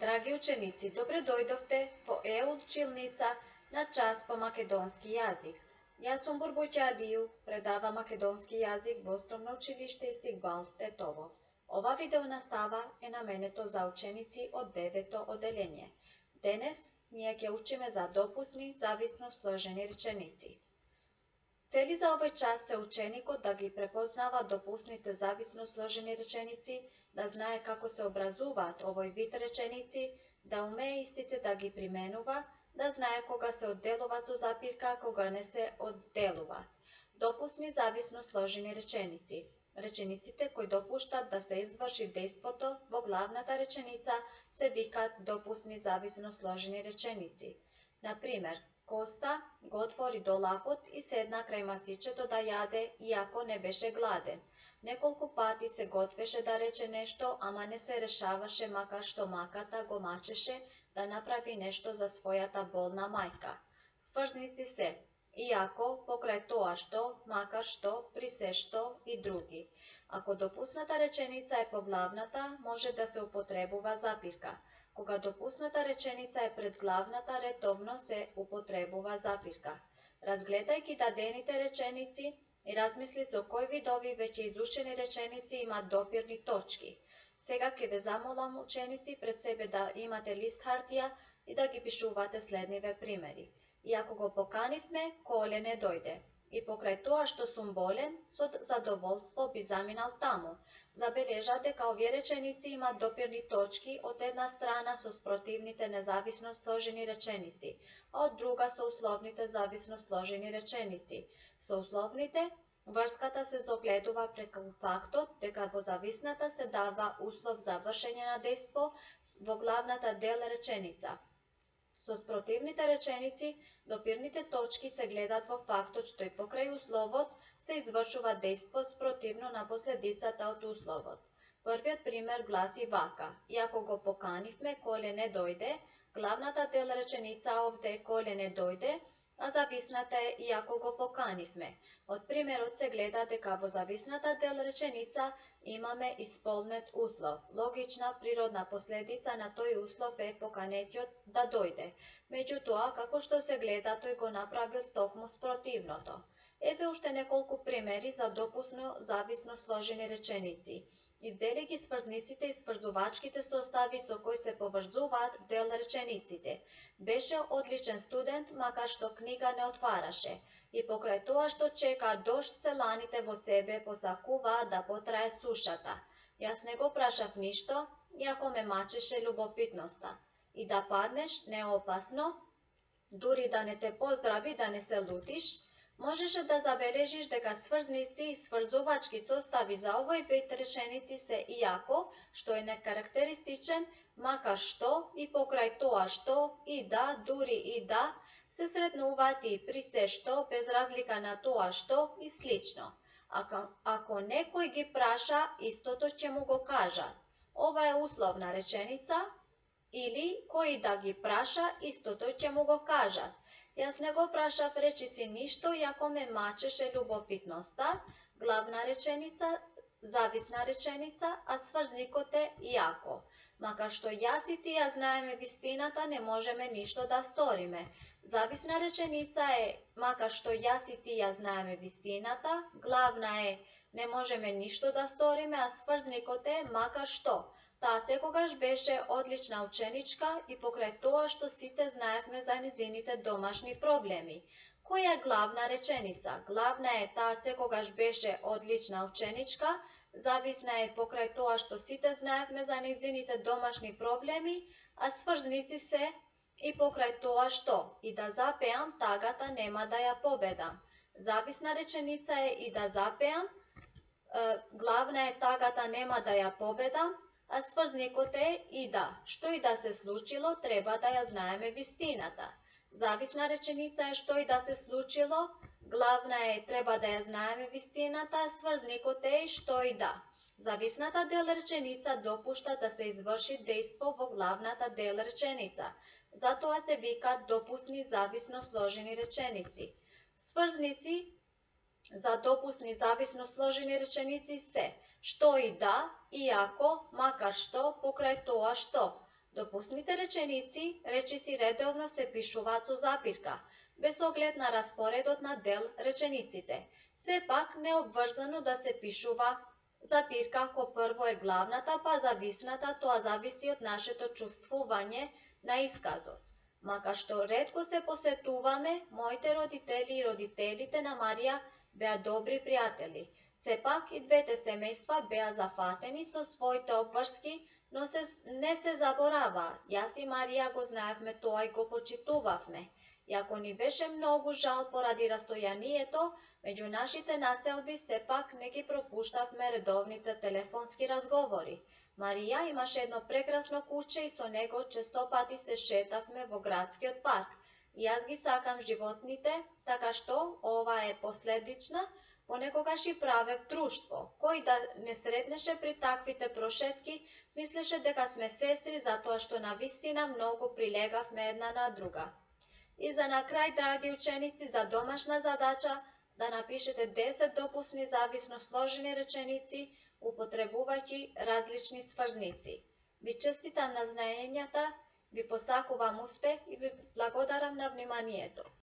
Драги ученици, добре дојдовте во училница на час по македонски јазик. Јас сум Бурбојче Алију, предава македонски јазик во Основно училиште Истикбал, Тетово. Ова видео настава е наменето за ученици од 9-то оделение. Денес ние ќе учиме за допусни, зависно сложени реченици. Цели за овој час се ученикот да ги препознава допусните зависно сложени реченици, да знае како се образуваат овој вид реченици, да умее истите да ги применува, да знае кога се одделува со запирка, а кога не се одделува. Допусни зависно сложени реченици. Речениците кои допуштат да се изврши дејството во главната реченица се викаат допусни зависно сложени реченици. Например, Коста го отвори долапот и седна крај масичето да јаде, иако не беше гладен. Неколку пати се готвеше да рече нешто, ама не се решаваше, макар што маката го мачеше да направи нешто за својата болна мајка. Сврзници се иако, покрај тоа што, макар што, при се што и други. Ако допусната реченица е поглавната, може да се употребува запирка. Кога допусната реченица е пред главната, редовно се употребува запирка. Разгледајќи дадените реченици и размисли со кој видови веќе изучени реченици имаат допирни точки. Сега ќе ве замолам ученици пред себе да имате лист хартија и да ги пишувате следниве примери. И ако го поканивме, Коле не дојде. И покрај тоа што сум болен, со задоволство би заминал таму. Забележат дека овие реченици имаат допирни точки од една страна со спротивните независно сложени реченици, а од друга со условните зависно сложени реченици. Со условните, врската се загледува преку фактот дека во зависната се дава услов за вршење на дејство во главната дел реченица. Со спротивните реченици, допирните точки се гледат во фактот што и покрај условот се извршува дејство спротивно на последицата од условот. Првиот пример гласи вака: иако го поканивме, Коле не дојде, главната дел реченица овде е Коле не дојде, а зависната е иако го поканивме. Од примерот се гледа дека во зависната дел реченица имаме исполнет услов. Логична природна последица на тој услов е поканетиот да дојде. Меѓутоа, како што се гледа, тој го направил токму спротивното. Еве уште неколку примери за допусно зависно сложени реченици. Издели ги сврзниците и сврзувачките состави со кои се поврзуваат дел речениците. Беше одличен студент, макар што книга не отвараше. И покрај тоа што чекаа дожд, целаните во себе посакуваа да потрае сушата. Јас не го прашав ништо, иако ме мачеше љубопитноста. И да паднеш не е опасно, дури да не те поздрави, да не се лутиш. Можеше да забележиш дека сврзници и сврзувачки состави за овој вид реченици се иако, што е некарактеристичен, макар што, и покрај тоа што, и да, дури и да, се сретнуваат и при се што, без разлика на тоа што и слично. Ако некој ги праша, истото ќе му го кажат. Ова е условна реченица, или кој да ги праша, истото ќе му го кажат. Јас не го прашав, речи си ништо, иако ме мачеше љубопитноста, главна реченица, зависна реченица, а сврзникот е иако. Макар што јас и ти ја знаеме вистината, не можеме ништо да сториме. Зависна реченица е, макар што јас и ти ја знаеме вистината, главна е, не можеме ништо да сториме, а сврзникот е, макар што. Таа секогаш беше одлична ученичка и покрај тоа што сите знаевме за низините домашни проблеми. Која е главна реченица? Главна е, таа секогаш беше одлична ученичка, зависна е покрај тоа што сите знаевме за низините домашни проблеми, а сврзници се и покрај тоа што. И да запеам, тагата нема да ја победам. Зависна реченица е и да запеам, главна е тагата нема да ја победам, а сврзникот е и да. Што и да се случило, треба да ја знаеме вистината. Зависна реченица е што и да се случило, главна е треба да ја знаеме вистината, а сврзникот е и што и да. Зависната дел реченица допушта да се изврши дејство во главната дел реченица. Затоа се викаат допусни зависно сложени реченици. Сврзници за допусни зависно сложени реченици се што и да, иако, макар што, покрај тоа што. Допусните реченици, речиси редовно се пишуваат со запирка, без оглед на распоредот на дел речениците. Сепак не обврзано да се пишува запирка ако прво е главната, па зависната, тоа зависи од нашето чувствување на исказот. Макар што ретко се посетуваме, моите родители и родителите на Марија беа добри пријатели. Сепак и двете семејства беа зафатени со своите обврски, но не се заборава. Јас и Марија го знаевме тоа и го почитувавме. Иако ни беше многу жал поради растојанието, меѓу нашите населби сепак не ги пропуштавме редовните телефонски разговори. Марија имаше едно прекрасно куче и со него честопати се шетавме во градскиот парк. Јас ги сакам животните, така што ова е последична, понекогаш и правев друштво. Кој да не сретнеше при таквите прошетки, мислеше дека сме сестри затоа што навистина многу прилегавме една на друга. И за на крај, драги ученици, за домашна задача да напишете 10 допусни зависно сложени реченици, употребувајќи различни сврзници. Ви честитам на знаењата, ви посакувам успех и ви благодарам на вниманието.